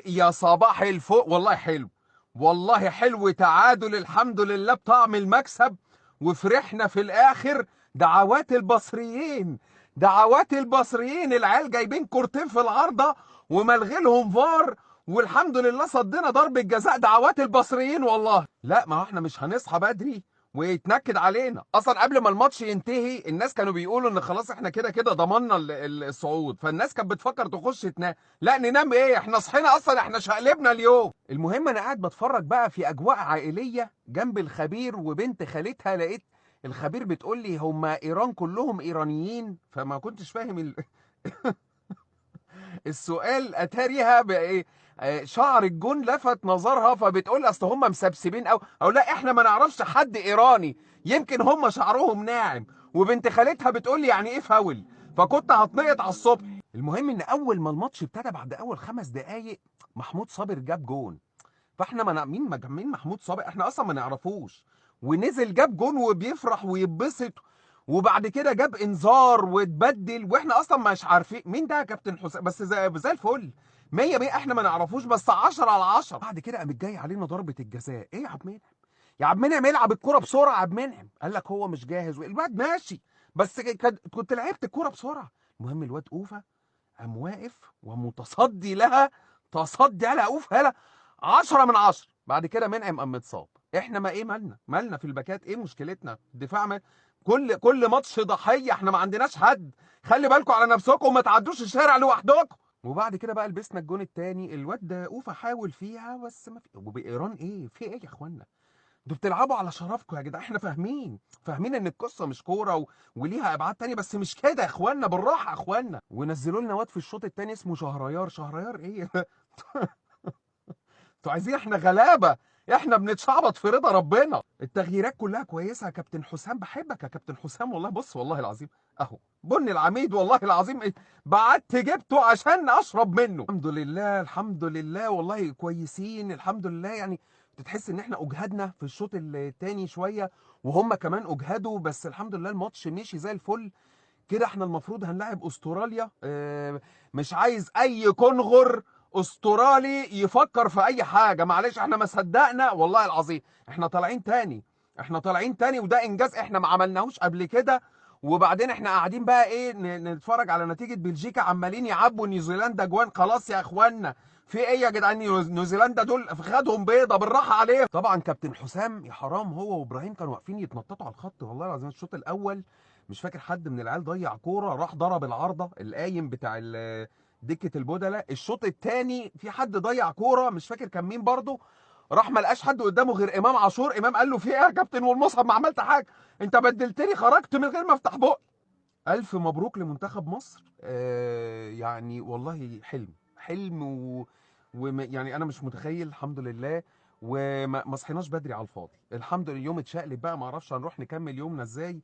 يا صباح الفوق، والله حلو. والله حلو، تعادل الحمد لله بطعم المكسب. وفرحنا في الاخر. دعوات البصريين، دعوات البصريين، العيال جايبين كورتين في العارضه وملغي لهم فار، والحمد لله صدنا ضربة جزاء. دعوات البصريين والله. لا، ما احنا مش هنصحى بدري ويتنكد علينا. اصلا قبل ما الماتش ينتهي الناس كانوا بيقولوا ان خلاص احنا كده كده ضمننا الصعود، فالناس كانت بتفكر تخش تنام. لا ننام ايه، احنا صحينا اصلا، احنا شقلبنا اليوم. المهم انا قاعد بتفرج بقى في اجواء عائليه جنب الخبير وبنت خالتها، لقيت الخبير بتقول لي هما ايران كلهم ايرانيين، فما كنتش فاهم السؤال اتاريها بايه. شعر الجون لفت نظرها، فبتقول اصل هم مسبسبين او لا احنا ما نعرفش حد ايراني، يمكن هم شعرهم ناعم. وبنت خالتها بتقول لي يعني ايه فاول، فكنت هتنقط على الصبح. المهم ان اول ما الماتش ابتدى بعد اول 5 دقايق محمود صابر جاب جون. فاحنا مين محمود صابر، احنا اصلا ما نعرفوش. ونزل جاب جون وبيفرح ويتبسط. وبعد كده جاب انذار واتبدل، واحنا اصلا مش عارفين مين ده يا كابتن حسام، بس زي الفل. 100 100، احنا ما نعرفوش بس 10 على 10. بعد كده قامت جاي علينا ضربة الجزاء. ايه يا عبد المنعم، يا عبد المنعم العب الكرة بسرعة. يا عبد المنعم قال لك هو مش جاهز، الواد ماشي بس كنت لعبت الكرة بسرعة. المهم الواد اوفا قام واقف ومتصدي لها، تصدي على اوف هلا 10 من 10. بعد كده منعم قام متصاب. احنا ما ايه مالنا في الباكات، ايه مشكلتنا الدفاع؟ كل ماتش ضحيه، احنا ما عندناش حد. خلي بالكم على نفسكم وما تعدوش الشارع لوحدكم. وبعد كده بقى لبسنا الجون التاني. الواد ده اوفا حاول فيها بس ما في. وبايران ايه في ايه يا اخوانا؟ انتوا بتلعبوا على شرفكم يا جدعان، احنا فاهمين ان القصه مش كوره وليها ابعاد تانية، بس مش كده يا اخوانا، بالراحه يا اخوانا. ونزلوا لنا واد في الشوط التاني اسمه شهريار. شهريار ايه؟ انتوا عايزين احنا غلابه؟ احنا بنتشعبط في رضا ربنا. التغييرات كلها كويسه يا كابتن حسام، بحبك يا كابتن حسام والله. بص والله العظيم اهو بني العميد، والله العظيم بعت جبته عشان اشرب منه. الحمد لله الحمد لله والله كويسين الحمد لله. يعني تحس ان احنا اجهدنا في الشوط التاني شويه، وهم كمان اجهدوا، بس الحمد لله الماتش مشي زي الفل. كده احنا المفروض هنلاعب استراليا. مش عايز اي كونغر استرالي يفكر في اي حاجه، معلش احنا ما صدقنا والله العظيم. احنا طالعين تاني، احنا طالعين تاني، وده انجاز احنا ما عملناهوش قبل كده. وبعدين احنا قاعدين بقى ايه نتفرج على نتيجه بلجيكا عمالين يعبوا نيوزيلندا جوان. خلاص يا اخوانا، في ايه يا جدعان؟ نيوزيلندا دول خدهم بيضه، بالراحه عليهم. طبعا كابتن حسام يا حرام، هو وابراهيم كانوا واقفين يتنططوا على الخط والله العظيم. الشوط الاول مش فاكر حد من العيال ضيع كوره راح ضرب العارضه، القايم بتاع دكه البدلاء. الشوط الثاني في حد ضيع كوره مش فاكر كان مين برضه، راح ما لقاش حد قدامه غير امام عاشور. امام قال له في ايه يا كابتن والمصحف ما عملت حاجه، انت بدلتني خرجت من غير ما افتح بقي. الف مبروك لمنتخب مصر. يعني والله حلم حلم يعني انا مش متخيل. الحمد لله. وما صحيناش بدري على الفاضي. الحمد لله، يوم اتشقلب بقى، ما اعرفش هنروح نكمل يومنا ازاي.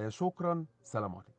شكرا، سلام عليكم.